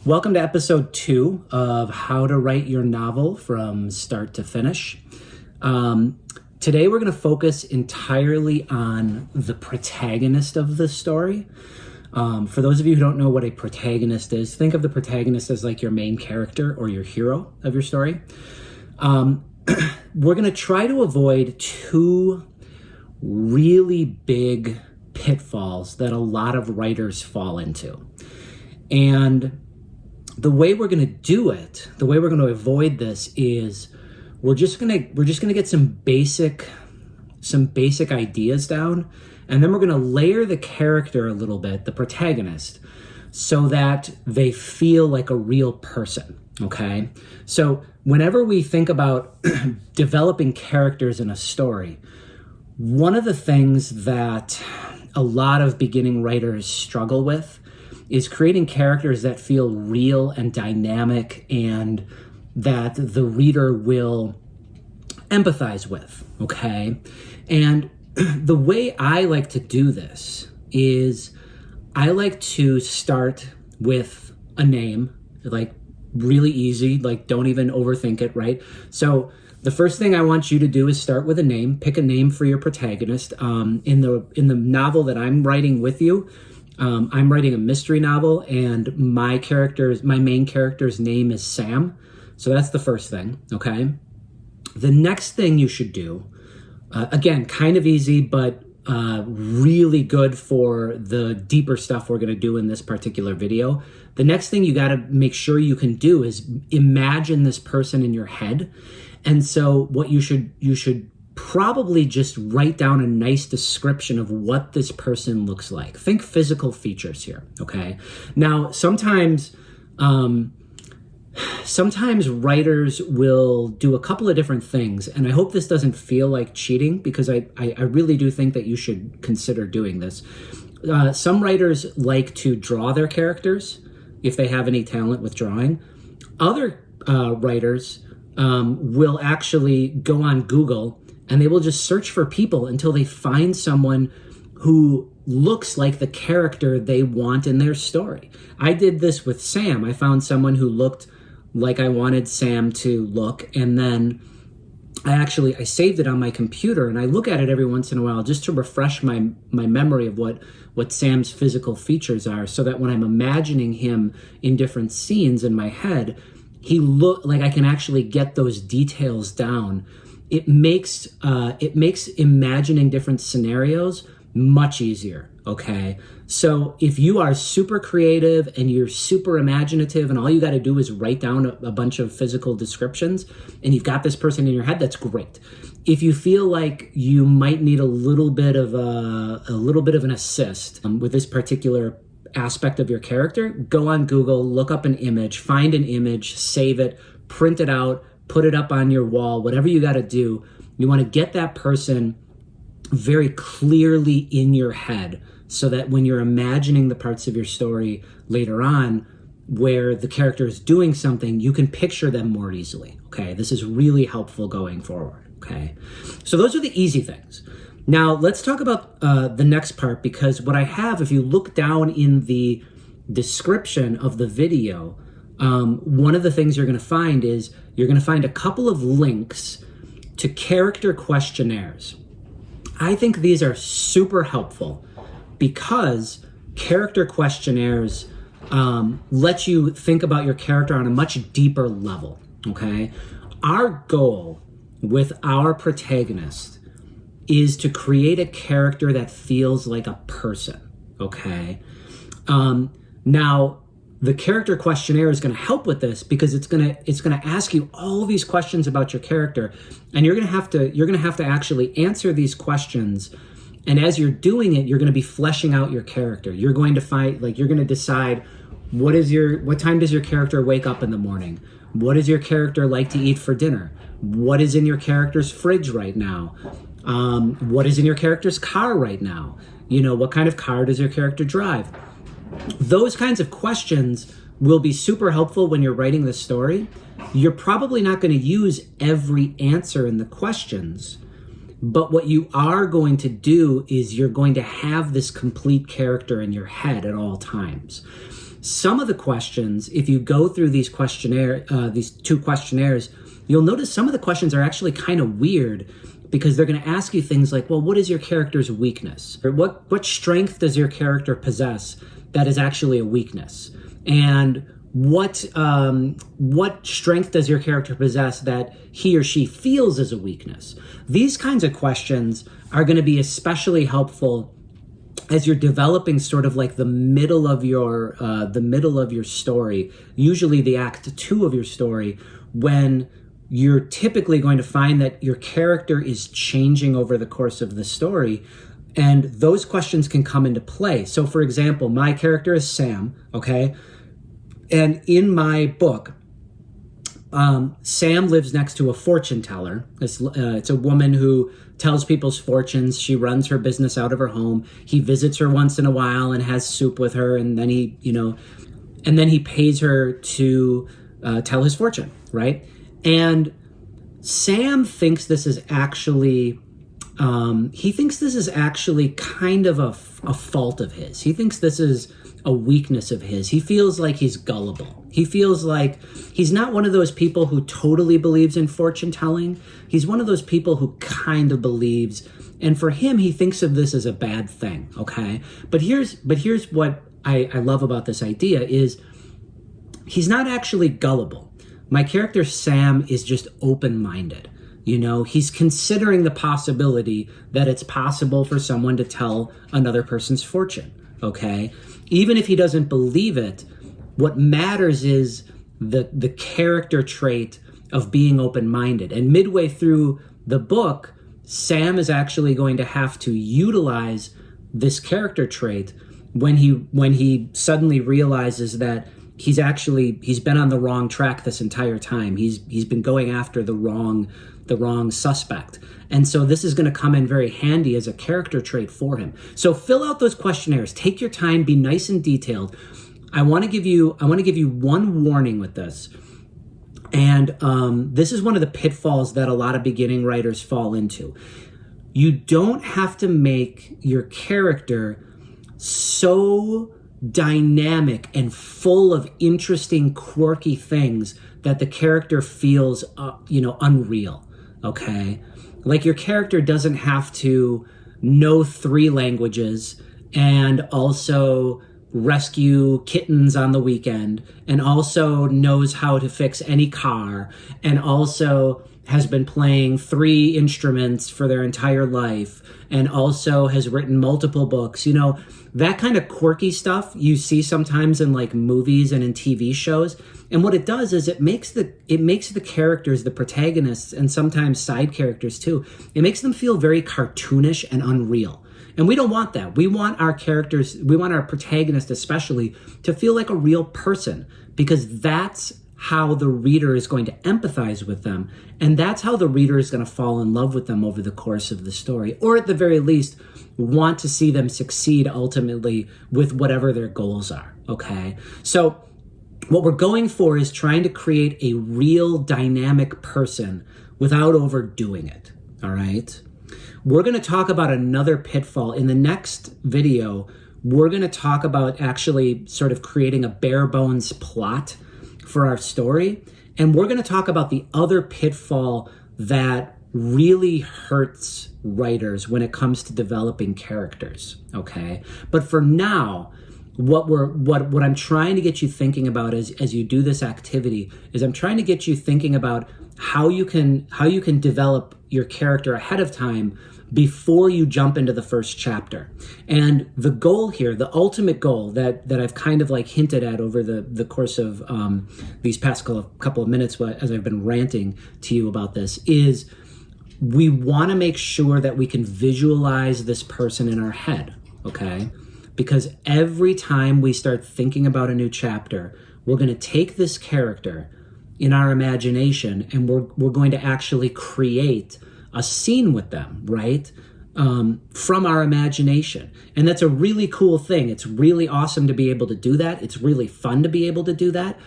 Welcome to episode 2 of How to Write Your Novel from Start to Finish. Today we're going to focus entirely on the protagonist of the story. For those of you who don't know what a protagonist is, think of the protagonist as like your main character or your hero of your story. We're going to try to avoid two really big pitfalls that a lot of writers fall into. And the way we're going to do it, the way we're going to avoid this is we're just going to get some basic ideas down, and then we're going to layer the character a little bit, the protagonist, so that they feel like a real person, okay? So whenever we think about developing characters in a story, one of the things that a lot of beginning writers struggle with is creating characters that feel real and dynamic and that the reader will empathize with, okay? And the way I like to do this is I like to start with a name, like really easy, like don't even overthink it, right? So the first thing I want you to do is start with a name, pick a name for your protagonist. In the novel that I'm writing with you, I'm writing a mystery novel, and my main character's name is Sam. So that's the first thing, okay? The next thing you should do, again, kind of easy, but really good for the deeper stuff we're going to do in this particular video. The next thing you got to make sure you can do is imagine this person in your head. And so what you should probably just write down a nice description of what this person looks like. Think physical features here, okay? Now, sometimes writers will do a couple of different things, and I hope this doesn't feel like cheating, because I really do think that you should consider doing this. Some writers like to draw their characters if they have any talent with drawing. Other writers will actually go on Google and they will just search for people until they find someone who looks like the character they want in their story. I did this with Sam. I found someone who looked like I wanted Sam to look, and then I saved it on my computer, and I look at it every once in a while just to refresh my memory of what Sam's physical features are, so that when I'm imagining him in different scenes in my head, he look like I can actually get those details down. It makes imagining different scenarios much easier, okay? So if you are super creative and you're super imaginative and all you got to do is write down a bunch of physical descriptions and you've got this person in your head, that's great. If you feel like you might need a little bit of an assist with this particular aspect of your character, go on Google, look up an image, find an image, save it, print it out, put it up on your wall, whatever you got to do. You want to get that person very clearly in your head so that when you're imagining the parts of your story later on where the character is doing something, you can picture them more easily, okay? This is really helpful going forward, okay? So those are the easy things. Now, let's talk about the next part, because what I have, if you look down in the description of the video, one of the things you're going to find is you're going to find a couple of links to character questionnaires. I think these are super helpful because character questionnaires let you think about your character on a much deeper level, okay? Our goal with our protagonist is to create a character that feels like a person, okay? Now, the character questionnaire is going to help with this because it's going to ask you all these questions about your character, and you're going to have to actually answer these questions. And as you're doing it, you're going to be fleshing out your character. You're going to decide what time does your character wake up in the morning? What does your character like to eat for dinner? What is in your character's fridge right now? What is in your character's car right now? What kind of car does your character drive? Those kinds of questions will be super helpful when you're writing the story. You're probably not going to use every answer in the questions, but what you are going to do is you're going to have this complete character in your head at all times. Some of the questions, if you go through these two questionnaires, you'll notice some of the questions are actually kind of weird, because they're going to ask you things like, well, what is your character's weakness? Or what strength does your character possess that is actually a weakness? And what strength does your character possess that he or she feels is a weakness? These kinds of questions are going to be especially helpful as you're developing sort of like the middle of your story, usually the act 2 of your story, when you're typically going to find that your character is changing over the course of the story, and those questions can come into play. So for example, my character is Sam, okay? And in my book, Sam lives next to a fortune teller. It's a woman who tells people's fortunes. She runs her business out of her home. He visits her once in a while and has soup with her, and then he pays her to tell his fortune, right? And Sam thinks this is actually, kind of a fault of his. He thinks this is a weakness of his. He feels like he's gullible. He feels like he's not one of those people who totally believes in fortune telling. He's one of those people who kind of believes, and for him, he thinks of this as a bad thing, okay? But here's what I love about this idea is he's not actually gullible. My character Sam is just open-minded. He's considering the possibility that it's possible for someone to tell another person's fortune, okay? Even if he doesn't believe it, what matters is the character trait of being open-minded. And midway through the book, Sam is actually going to have to utilize this character trait when he suddenly realizes that he's been on the wrong track this entire time. He's been going after the wrong suspect. And so this is going to come in very handy as a character trait for him. So fill out those questionnaires. Take your time, be nice and detailed. I want to give you one warning with this. And this is one of the pitfalls that a lot of beginning writers fall into. You don't have to make your character so dynamic and full of interesting, quirky things that the character feels, unreal, okay? Like your character doesn't have to know 3 languages and also rescue kittens on the weekend and also knows how to fix any car and also has been playing 3 instruments for their entire life and also has written multiple books. That kind of quirky stuff you see sometimes in like movies and in TV shows. And what it does is it makes the characters, the protagonists, and sometimes side characters too, it makes them feel very cartoonish and unreal. And we don't want that. We want our characters, we want our protagonist especially, to feel like a real person, because that's how the reader is going to empathize with them. And that's how the reader is going to fall in love with them over the course of the story, or at the very least, want to see them succeed ultimately with whatever their goals are, okay? So what we're going for is trying to create a real dynamic person without overdoing it, all right? We're going to talk about another pitfall. In the next video, we're going to talk about actually sort of creating a bare bones plot for our story. And we're going to talk about the other pitfall that really hurts writers when it comes to developing characters, okay? But for now, what I'm trying to get you thinking about as you do this activity is I'm trying to get you thinking about how you can develop your character ahead of time before you jump into the first chapter. And the goal here, the ultimate goal that I've kind of like hinted at over the course of these past couple of minutes as I've been ranting to you about this, is we want to make sure that we can visualize this person in our head, okay? Because every time we start thinking about a new chapter, we're going to take this character in our imagination and we're going to actually create a scene with them, right? From our imagination. And that's a really cool thing. It's really awesome to be able to do that. It's really fun to be able to do that.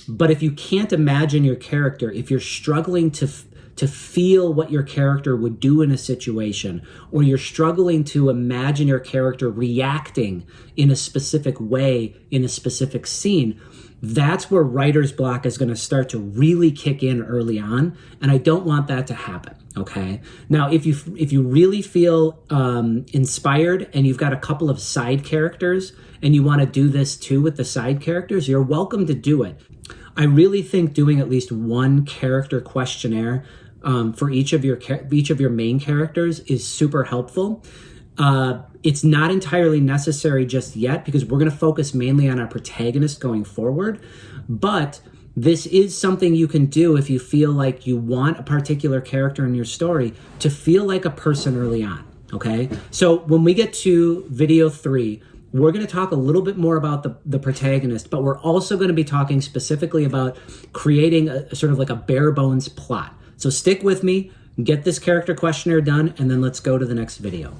But if you can't imagine your character, if you're struggling to to feel what your character would do in a situation, or you're struggling to imagine your character reacting in a specific way in a specific scene, that's where writer's block is going to start to really kick in early on, and I don't want that to happen. Okay. Now, if you really feel inspired and you've got a couple of side characters and you want to do this too with the side characters, you're welcome to do it. I really think doing at least one character questionnaire for each of your main characters is super helpful. It's not entirely necessary just yet because we're going to focus mainly on our protagonist going forward, but this is something you can do if you feel like you want a particular character in your story to feel like a person early on, okay? So when we get to video 3, we're going to talk a little bit more about the protagonist, but we're also going to be talking specifically about creating a sort of like a bare bones plot. So stick with me, get this character questionnaire done, and then let's go to the next video.